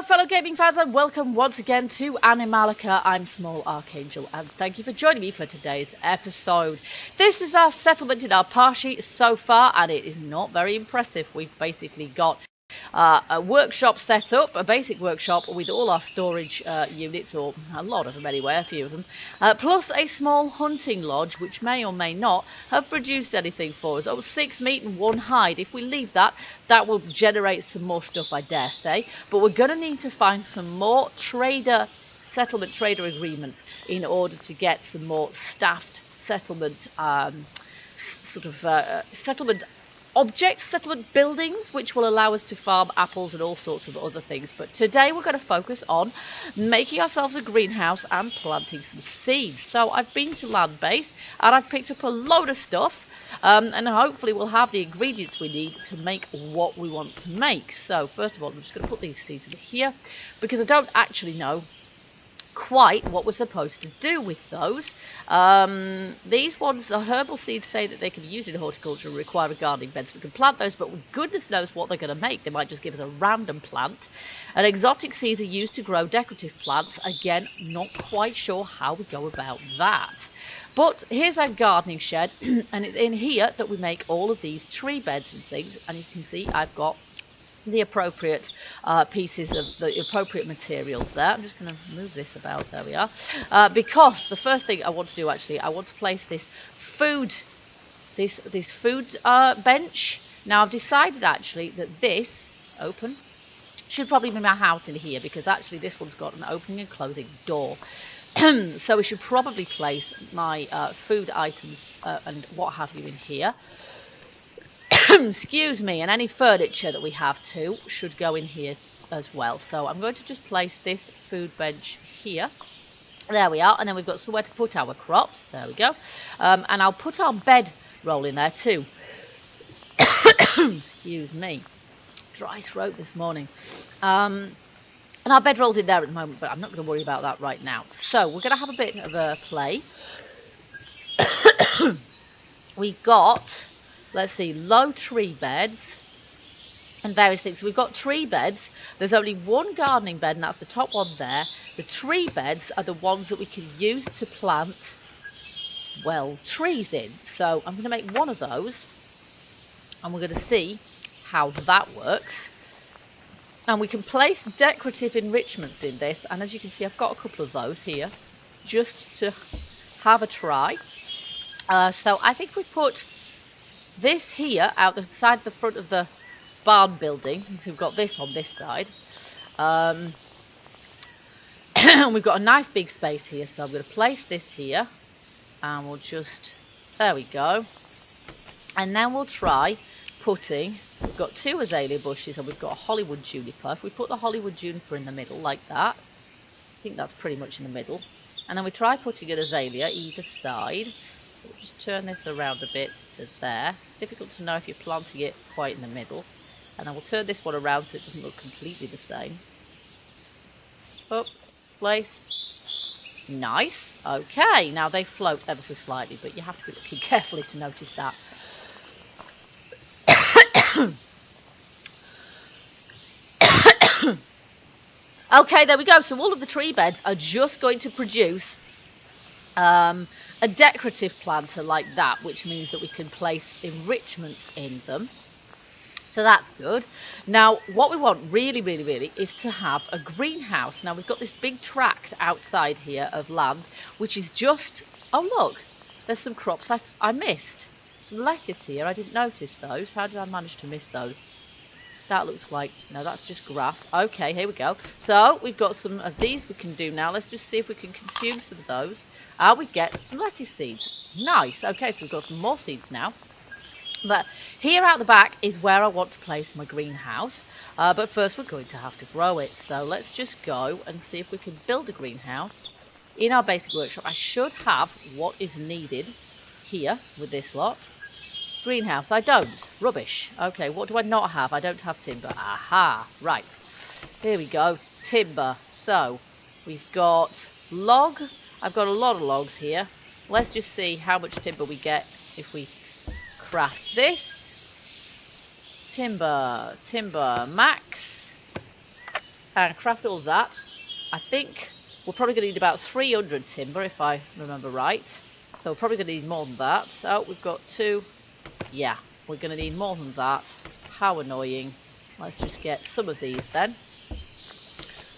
Hello fellow gaming fans and welcome once again to Animallica. I'm Small Archangel and thank you for joining me for today's episode. This is our settlement in our parshi so far and it is not very impressive. We've basically got a workshop set up, a basic workshop with all our storage units, or a lot of them anyway, a few of them, plus a small hunting lodge which may or may not have produced anything for us. 6 meat and 1 hide. If we leave that, that will generate some more stuff, I dare say, but we're going to need to find some more settlement trader agreements in order to get some more staffed settlement settlement objects, settlement buildings, which will allow us to farm apples and all sorts of other things. But today we're going to focus on making ourselves a greenhouse and planting some seeds. So I've been to land base and I've picked up a load of stuff and hopefully we'll have the ingredients we need to make what we want to make. So first of all, I'm just going to put these seeds in here because I don't actually know quite what we're supposed to do with those. These ones are herbal seeds, say that they can be used in horticulture and require a gardening bed, so we can plant those, but goodness knows what they're going to make. They might just give us a random plant. And exotic seeds are used to grow decorative plants. Again, not quite sure how we go about that. But here's our gardening shed and it's in here that we make all of these tree beds and things, and you can see I've got the appropriate pieces of the appropriate materials there. I'm just going to move this about. There we are. Because the first thing I want to do, actually, I want to place this food bench. Now I've decided actually that this should probably be my house in here, because actually this one's got an opening and closing door. So we should probably place my food items and what have you in here. Excuse me, and any furniture that we have too should go in here as well. So I'm going to just place this food bench here. There we are, and then we've got somewhere to put our crops. There we go. And I'll put our bed roll in there too. Excuse me, dry throat this morning. And our bed roll's in there at the moment, but I'm not going to worry about that right now. So we're going to have a bit of a play. We've got, let's see, low tree beds and various things. So we've got tree beds. There's only one gardening bed, and that's the top one there. The tree beds are the ones that we can use to plant, well, trees in. So I'm going to make one of those, and we're going to see how that works. And we can place decorative enrichments in this, and as you can see, I've got a couple of those here just to have a try. So I think we put this here out the side of the front of the barn building. So we've got this on this side. We've got a nice big space here, so I'm going to place this here and we'll just, there we go. And then we'll try putting, we've got 2 azalea bushes and we've got a Hollywood juniper. If we put the Hollywood juniper in the middle like that, I think that's pretty much in the middle. And then we try putting an azalea either side. So we'll just turn this around a bit to there. It's difficult to know if you're planting it quite in the middle. And I will turn this one around so it doesn't look completely the same. Up, place. Nice. Okay, now they float ever so slightly, but you have to be looking carefully to notice that. Okay, there we go. So all of the tree beds are just going to produce a decorative planter like that, which means that we can place enrichments in them. So that's good. Now what we want really is to have a greenhouse. Now we've got this big tract outside here of land which is just, oh look, there's some crops I missed. Some lettuce here, I didn't notice those. How did I manage to miss those? That looks like, no, that's just grass. Okay, here we go. So we've got some of these we can do now. Let's just see if we can consume some of those. We get some lettuce seeds. Nice. Okay, so we've got some more seeds now. But here out the back is where I want to place my greenhouse. But first we're going to have to grow it. So let's just go and see if we can build a greenhouse in our basic workshop. I should have what is needed here with this lot. Greenhouse, I don't. Rubbish. Okay, what do I not have? I don't have timber. Aha, right. Here we go. Timber. So, we've got log. I've got a lot of logs here. Let's just see how much timber we get if we craft this. Timber. Max. and craft all that. I think we're probably going to need about 300 timber if I remember right. So we're probably going to need more than that. So we've got 2. Yeah, we're going to need more than that. How annoying. Let's just get some of these then.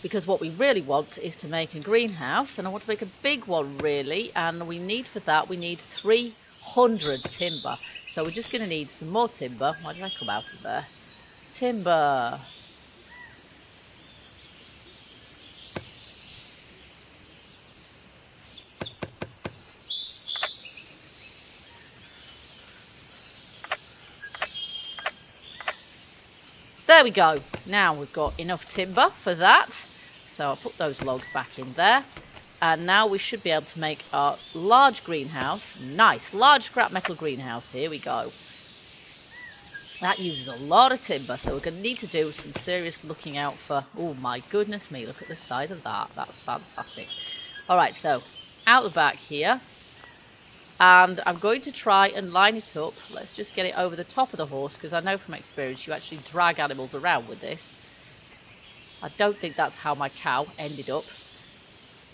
Because what we really want is to make a greenhouse, and I want to make a big one really, and we need for that, we need 300 timber. So we're just going to need some more timber. Why did I come out of there? Timber. There we go. Now we've got enough timber for that. So I'll put those logs back in there. And now we should be able to make our large greenhouse. Nice, large scrap metal greenhouse. Here we go. That uses a lot of timber, so we're going to need to do some serious looking out for... Oh my goodness me, look at the size of that. That's fantastic. Alright, so out the back here. And I'm going to try and line it up. Let's just get it over the top of the horse, because I know from experience you actually drag animals around with this. I don't think that's how my cow ended up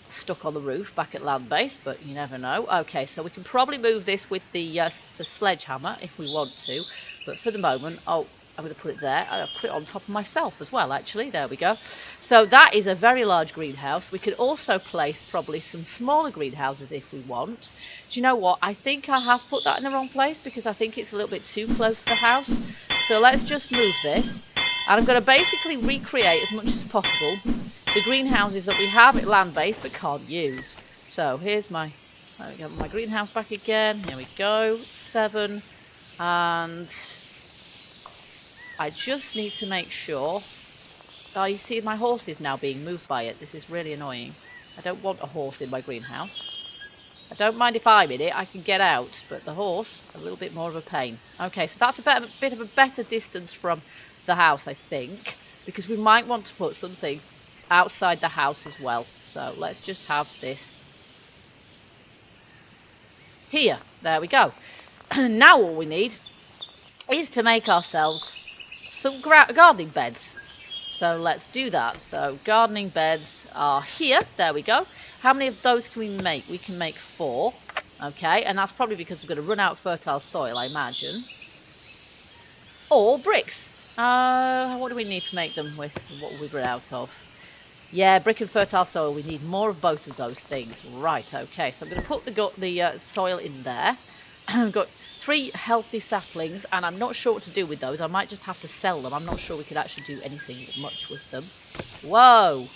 stuck on the roof back at land base, but you never know. Okay, so we can probably move this with the sledgehammer if we want to, but for the moment, oh, I'm going to put it there. I'll put it on top of myself as well, actually. There we go. So that is a very large greenhouse. We could also place probably some smaller greenhouses if we want. Do you know what? I think I have put that in the wrong place because I think it's a little bit too close to the house. So let's just move this. And I'm going to basically recreate as much as possible the greenhouses that we have at land base but can't use. So here's my greenhouse back again. Here we go. 7. And I just need to make sure. Oh, you see my horse is now being moved by it. This is really annoying. I don't want a horse in my greenhouse. I don't mind if I'm in it. I can get out. But the horse, a little bit more of a pain. Okay, so that's a bit of a better distance from the house, I think. Because we might want to put something outside the house as well. So let's just have this here. There we go. Now all we need is to make ourselves some gardening beds. So let's do that. So gardening beds are here. There we go. How many of those can we make? We can make 4. Okay, and that's probably because we're going to run out of fertile soil, I imagine. Or bricks. What do we need to make them with? What will we run out of? Yeah, brick and fertile soil. We need more of both of those things. Right, okay. So I'm going to put the soil in there. I've got 3 healthy saplings, and I'm not sure what to do with those. I might just have to sell them. I'm not sure we could actually do anything much with them. Whoa!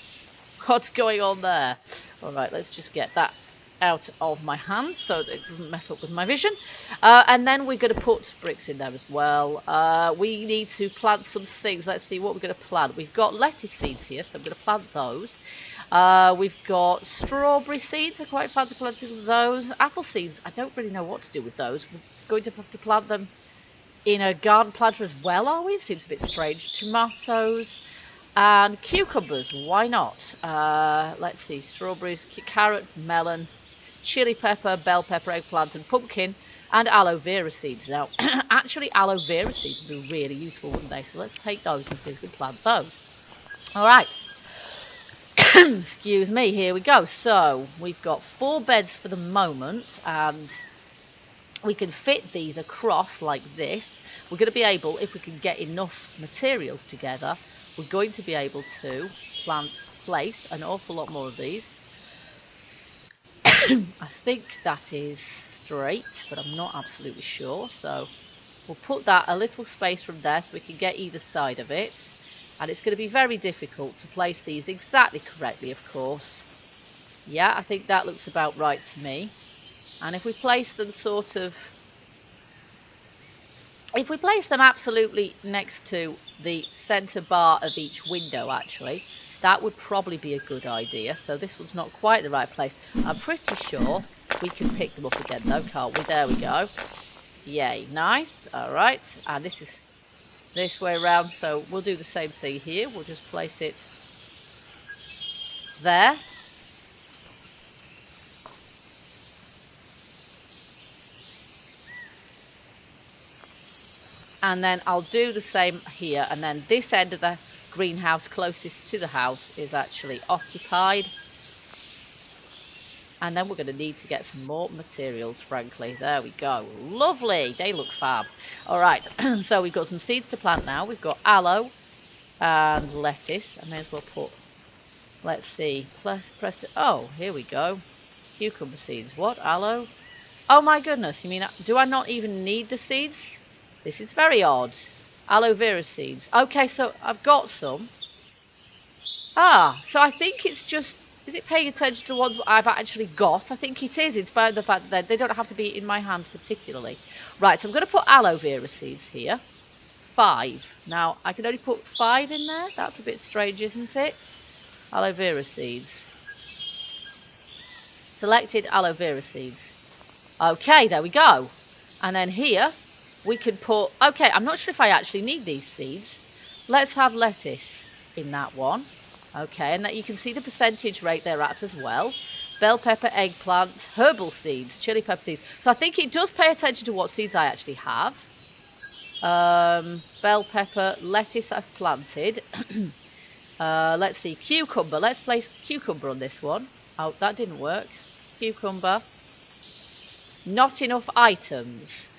What's going on there? Alright, let's just get that out of my hand so that it doesn't mess up with my vision. And then we're going to put bricks in there as well. We need to plant some things. Let's see what we're going to plant. We've got lettuce seeds here, so I'm going to plant those. We've got strawberry seeds. I quite fancy planting those. Apple seeds, I don't really know what to do with those. We're going to have to plant them in a garden planter as well, are we? Seems a bit strange. Tomatoes and cucumbers, why not? Let's see, strawberries, carrot, melon, chili pepper, bell pepper, eggplant and pumpkin, and aloe vera seeds. Now, actually aloe vera seeds would be really useful, wouldn't they? So let's take those and see if we can plant those. Alright. Excuse me, here we go. So we've got 4 beds for the moment, and we can fit these across like this. We're going to be able, if we can get enough materials together, we're going to be able to place an awful lot more of these. I think that is straight, but I'm not absolutely sure. So we'll put that a little space from there so we can get either side of it. And it's going to be very difficult to place these exactly correctly, of course. Yeah, I think that looks about right to me. And if we place them if we place them absolutely next to the centre bar of each window, actually, that would probably be a good idea. So this one's not quite the right place. I'm pretty sure we can pick them up again, though, can't we? There we go. Yay, nice. All right, and this is this way around, so we'll do the same thing here. We'll just place it there. And then I'll do the same here, and then this end of the greenhouse closest to the house is actually occupied. And then we're going to need to get some more materials, frankly. There we go. Lovely. They look fab. All right. So we've got some seeds to plant now. We've got aloe and lettuce. I may as well put, let's see, press to, oh, here we go. Cucumber seeds. What? Aloe? Oh my goodness. You mean, do I not even need the seeds? This is very odd. Aloe vera seeds. Okay, so I've got some. Ah, so I think it's just, is it paying attention to the ones I've actually got? I think it is, in spite of the fact that they don't have to be in my hand particularly. Right, so I'm going to put aloe vera seeds here. 5. Now, I can only put 5 in there. That's a bit strange, isn't it? Aloe vera seeds. Selected aloe vera seeds. Okay, there we go. And then here, we could put, okay, I'm not sure if I actually need these seeds. Let's have lettuce in that one. Okay, and that you can see the percentage rate they're at as well. Bell pepper, eggplant, herbal seeds, chili pepper seeds. So I think it does pay attention to what seeds I actually have. Bell pepper, lettuce I've planted. Let's see, cucumber. Let's place cucumber on this one. Oh, that didn't work. Cucumber. Not enough items.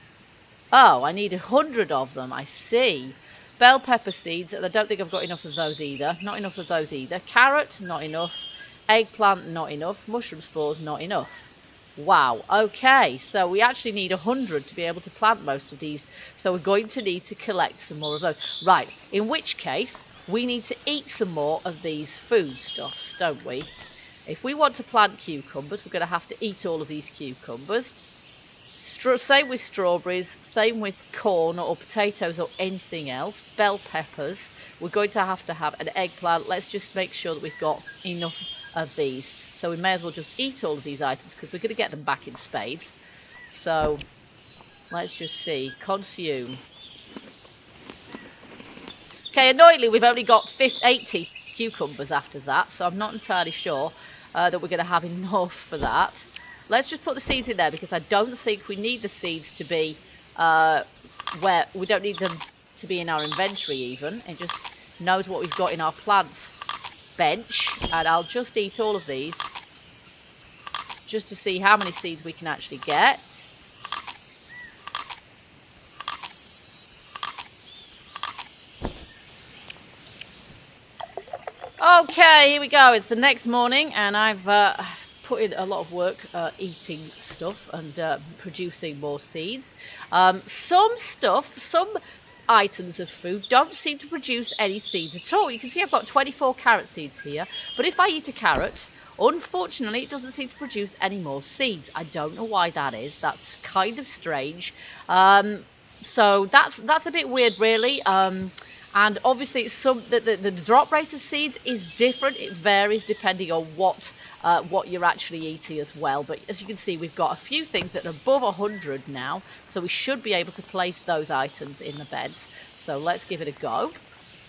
Oh, I need 100 of them. I see. Bell pepper seeds. I don't think I've got enough of those either. Not enough of those either. Carrot, not enough. Eggplant, not enough. Mushroom spores, not enough. Wow. Okay, so we actually need 100 to be able to plant most of these. So we're going to need to collect some more of those. Right, in which case, we need to eat some more of these foodstuffs, don't we? If we want to plant cucumbers, we're going to have to eat all of these cucumbers. Same with strawberries, same with corn or potatoes or anything else. Bell peppers. We're going to have an eggplant. Let's just make sure that we've got enough of these. So we may as well just eat all of these items because we're going to get them back in spades. So let's just see. Consume. Okay, annoyingly, we've only got 80 cucumbers after that. So I'm not entirely sure that we're going to have enough for that. Let's just put the seeds in there because I don't think we need the seeds to be where we don't need them to be in our inventory even. It just knows what we've got in our plants bench, and I'll just eat all of these just to see how many seeds we can actually get. Okay, here we go. It's the next morning and I've put in a lot of work eating stuff and producing more seeds. Some items of food don't seem to produce any seeds at all. You can see I've got 24 carrot seeds here, but if I eat a carrot, unfortunately it doesn't seem to produce any more seeds. I don't know why that is. That's kind of strange. So that's a bit weird, really. And obviously the drop rate of seeds is different. It varies depending on what you're actually eating as well. But as you can see, we've got a few things that are above 100 now. So we should be able to place those items in the beds. So let's give it a go.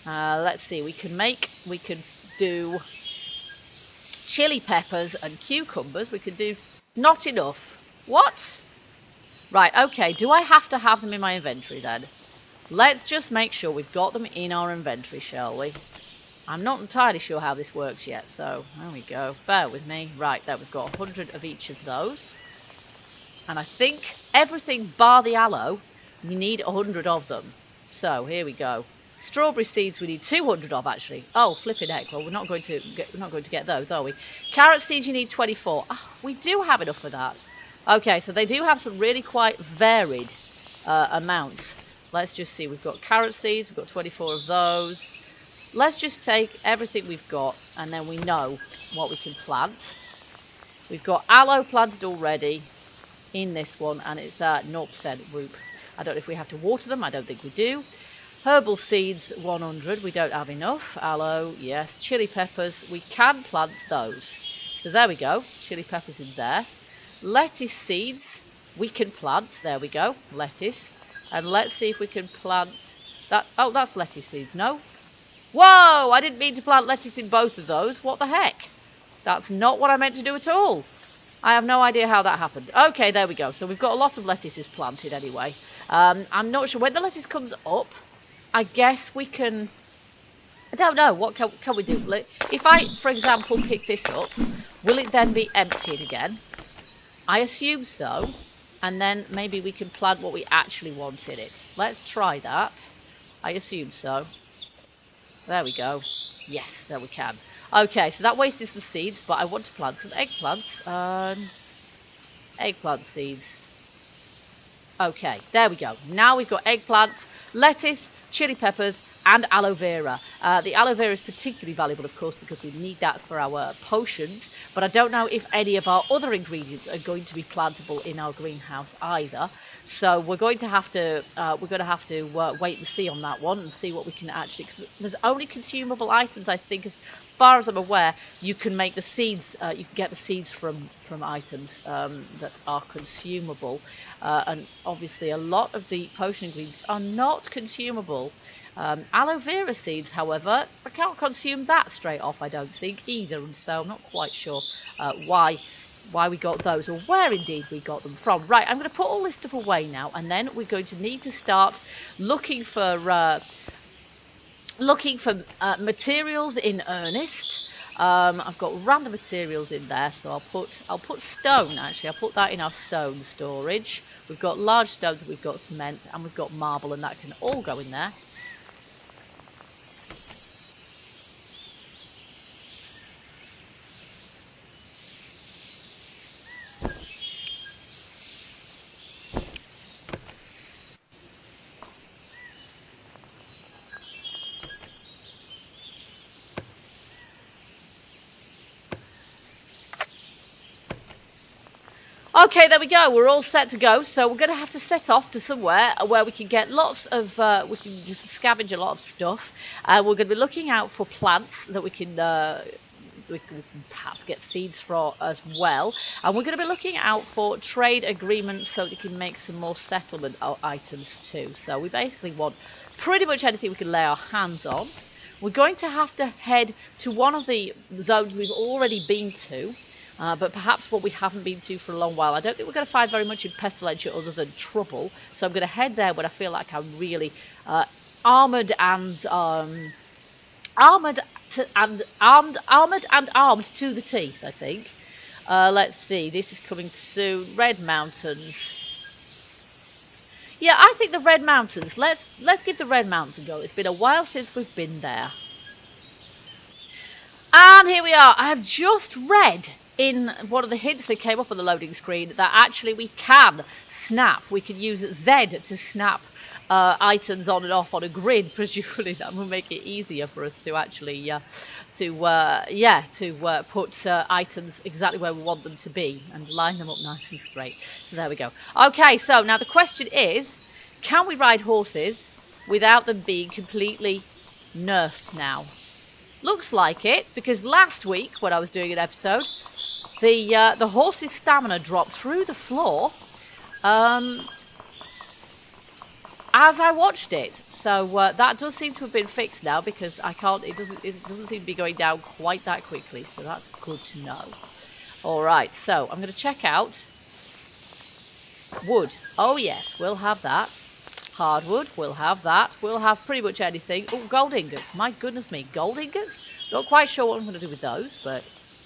Let's see, we can do chili peppers and cucumbers. We could do not enough. What? Right, okay. Do I have to have them in my inventory then? Let's just make sure we've got them in our inventory, shall we? I'm not entirely sure how this works yet, so there we go. Bear with me. Right, there we've got 100 of each of those. And I think everything bar the aloe, you need 100 of them. So here we go. Strawberry seeds we need 200 of actually. Oh, flipping heck. Well, we're not going to get those, are we? Carrot seeds you need 24. Oh, we do have enough of that. Okay, so they do have some really quite varied amounts. Let's just see, we've got carrot seeds, we've got 24 of those. Let's just take everything we've got and then we know what we can plant. We've got aloe planted already in this one and it's 0% root. I don't know if we have to water them, I don't think we do. Herbal seeds, 100, we don't have enough. Aloe, yes. Chili peppers, we can plant those. So there we go, chili peppers in there. Lettuce seeds, we can plant, there we go, lettuce. And let's see if we can plant that. Oh, that's lettuce seeds, no? Whoa, I didn't mean to plant lettuce in both of those. What the heck? That's not what I meant to do at all. I have no idea how that happened. Okay, there we go. So we've got a lot of lettuces planted anyway. I'm not sure when the lettuce comes up. I guess we can... don't know. What can we do? If I, for example, pick this up, will it then be emptied again? I assume so. And then maybe we can plant what we actually want in it. Let's try that. I assume so. There we go. Yes, there we can. Okay, so that wasted some seeds, but I want to plant some eggplants. Eggplant seeds. Okay, there we go. Now we've got eggplants, lettuce, chili peppers, and aloe vera. The aloe vera is particularly valuable, of course, because we need that for our potions. But I don't know if any of our other ingredients are going to be plantable in our greenhouse either. So we're going to have to wait and see on that one and see what we can actually. Cause there's only consumable items, I think, as far as I'm aware. You can make the seeds. You can get the seeds from items that are consumable. And obviously, a lot of the potion ingredients are not consumable. Aloe vera seeds, however, I can't consume that straight off, I don't think, either. And so I'm not quite sure why we got those, or where indeed we got them from. Right, I'm going to put all this stuff away now, and then we're going to need to start looking for materials in earnest. I've got random materials in there, so I'll put stone. Actually, I'll put that in our stone storage. We've got large stones, we've got cement, and we've got marble, and that can all go in there. Okay, there we go. We're all set to go. So we're going to have to set off to somewhere where we can get lots of, we can just scavenge a lot of stuff. We're going to be looking out for plants that we can perhaps get seeds for as well. And we're going to be looking out for trade agreements so that we can make some more settlement items too. So we basically want pretty much anything we can lay our hands on. We're going to have to head to one of the zones we've already been to. But perhaps what we haven't been to for a long while. I don't think we're going to find very much in Pestilentia other than trouble. So I'm going to head there when I feel like I'm really armed and to the teeth, I think. Let's see. This is coming soon. Red Mountains. Yeah, I think the Red Mountains. Let's give the Red Mountains a go. It's been a while since we've been there. And here we are. I have just read in one of the hints that came up on the loading screen that actually we can snap. We can use Z to snap items on and off on a grid. Presumably that will make it easier for us to actually put items exactly where we want them to be and line them up nice and straight. So there we go. Okay, so now the question is, can we ride horses without them being completely nerfed now? Looks like it, because last week when I was doing an episode, the horse's stamina dropped through the floor as I watched it. So that does seem to have been fixed now, because it doesn't seem to be going down quite that quickly. So that's good to know. All right, so I'm going to check out wood. Oh yes, we'll have that. Hardwood, we'll have that. We'll have pretty much anything. Oh, gold ingots. My goodness me, gold ingots? Not quite sure what I'm going to do with those, but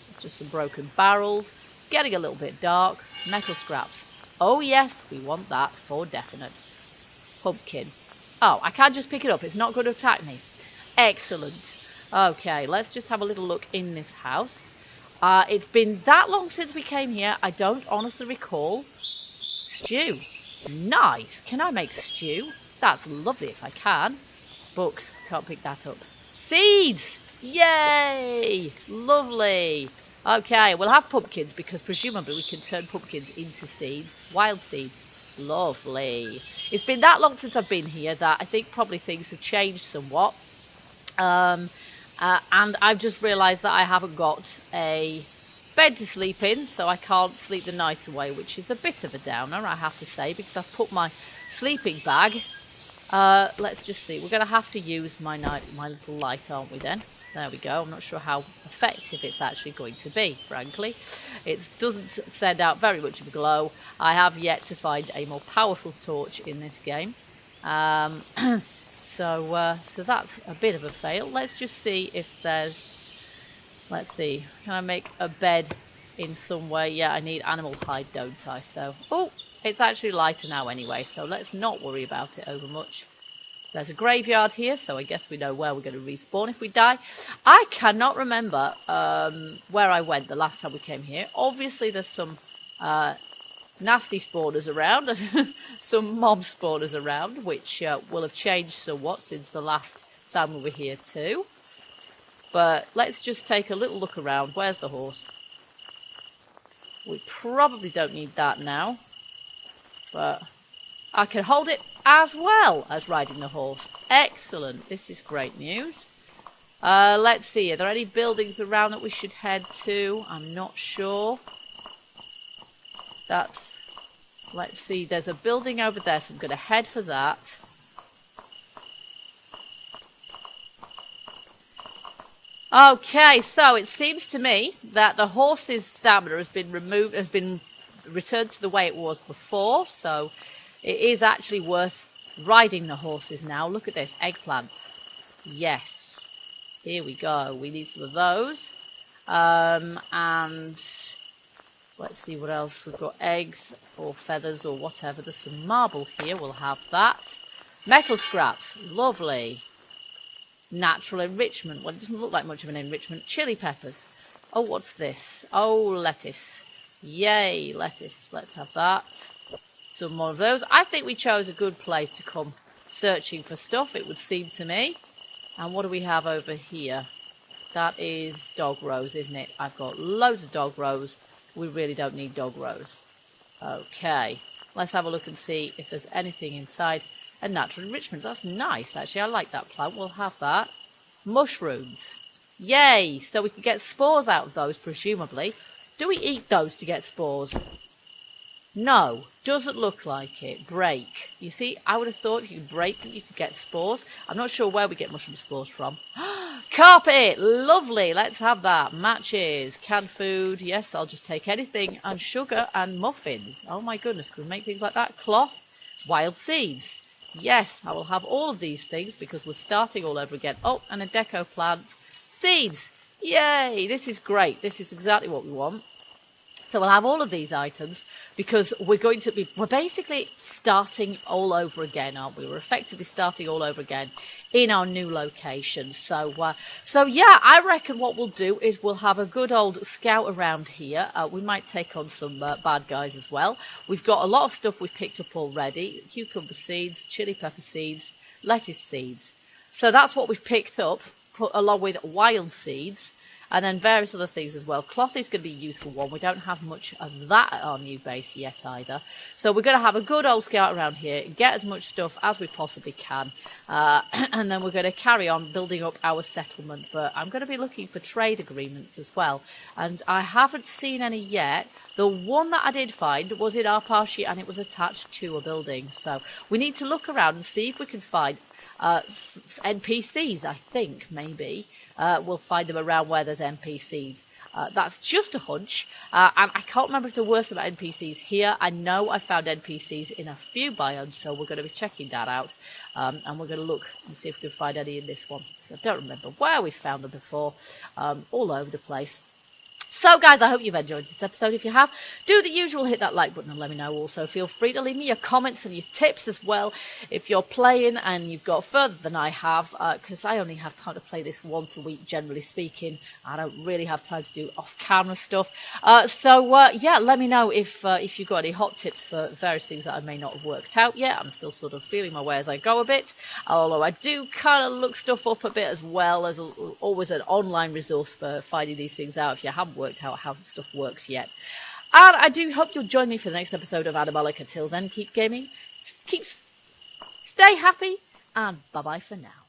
it's just some broken barrels. It's getting a little bit dark. Metal scraps. Oh yes, we want that for definite. Pumpkin. Oh, I can't just pick it up. It's not going to attack me. Excellent. Okay, let's just have a little look in this house. It's been that long since we came here. I don't honestly recall. Stew. Nice. Can I make stew? That's lovely if I can. Books. Can't pick that up. Seeds. Yay. Lovely. Okay, we'll have pumpkins because presumably we can turn pumpkins into seeds. Wild seeds. Lovely. It's been that long since I've been here that I think probably things have changed somewhat. And I've just realised that I haven't got a bed to sleep in, so I can't sleep the night away, which is a bit of a downer, I have to say, because I've put my sleeping bag. Let's just see. We're going to have to use my little light, aren't we then? There we go. I'm not sure how effective it's actually going to be, frankly. It doesn't send out very much of a glow. I have yet to find a more powerful torch in this game. So so that's a bit of a fail. Let's just see if there's, let's see, can I make a bed in some way? Yeah, I need animal hide, don't I? So, oh, it's actually lighter now anyway, so let's not worry about it over much. There's a graveyard here, so I guess we know where we're going to respawn if we die. I cannot remember where I went the last time we came here. Obviously, there's some nasty spawners around, some mob spawners around, which will have changed somewhat since the last time we were here too. But let's just take a little look around. Where's the horse? We probably don't need that now, but I can hold it as well as riding the horse. Excellent. This is great news. Let's see. Are there any buildings around that we should head to? I'm not sure. Let's see. There's a building over there, so I'm going to head for that. Okay, so it seems to me that the horse's stamina has been returned to the way it was before, so it is actually worth riding the horses now. Look at this, eggplants. Yes, here we go. We need some of those. And let's see what else. We've got eggs or feathers or whatever. There's some marble here. We'll have that. Metal scraps. Lovely. Natural enrichment. Well, it doesn't look like much of an enrichment. Chili peppers. Oh, what's this? Oh, lettuce. Yay, lettuce. Let's have that. Some more of those. I think we chose a good place to come searching for stuff, it would seem to me. And what do we have over here? That is dog rows, isn't it? I've got loads of dog rows. We really don't need dog rows. Okay. Let's have a look and see if there's anything inside. And natural enrichment. That's nice, actually. I like that plant. We'll have that. Mushrooms. Yay! So we can get spores out of those, presumably. Do we eat those to get spores? No. Doesn't look like it. Break. You see, I would have thought if you break them, you could get spores. I'm not sure where we get mushroom spores from. Carpet! Lovely. Let's have that. Matches. Canned food. Yes, I'll just take anything. And sugar and muffins. Oh my goodness. Can we make things like that? Cloth. Wild seeds. Yes, I will have all of these things because we're starting all over again. Oh, and a deco plant. Seeds. Yay. This is great. This is exactly what we want. So we'll have all of these items because we're basically starting all over again, aren't we? We're effectively starting all over again in our new location. So yeah, I reckon what we'll do is we'll have a good old scout around here. We might take on some bad guys as well. We've got a lot of stuff we've picked up already. Cucumber seeds, chili pepper seeds, lettuce seeds. So that's what we've picked up, along with wild seeds. And then various other things as well. Cloth is going to be a useful one. We don't have much of that at our new base yet either. So we're going to have a good old scout around here, get as much stuff as we possibly can. And then we're going to carry on building up our settlement. But I'm going to be looking for trade agreements as well. And I haven't seen any yet. The one that I did find was in our parship and it was attached to a building. So we need to look around and see if we can find NPCs, I think, maybe. We'll find them around where there's NPCs. That's just a hunch. And I can't remember if there were some NPCs here. I know I found NPCs in a few biomes, so we're going to be checking that out. And we're going to look and see if we can find any in this one. So I don't remember where we found them before. All over the place. So guys, I hope you've enjoyed this episode. If you have, do the usual, hit that like button and let me know. Also, feel free to leave me your comments and your tips as well if you're playing and you've got further than I have, because I only have time to play this once a week, generally speaking. I don't really have time to do off-camera stuff. Yeah, let me know if you've got any hot tips for various things that I may not have worked out yet. I'm still sort of feeling my way as I go a bit, although I do kind of look stuff up a bit as well as always an online resource for finding these things out if you haven't worked out how stuff works yet. And I do hope you'll join me for the next episode of Animallica. Till then, keep gaming, stay happy, and bye-bye for now.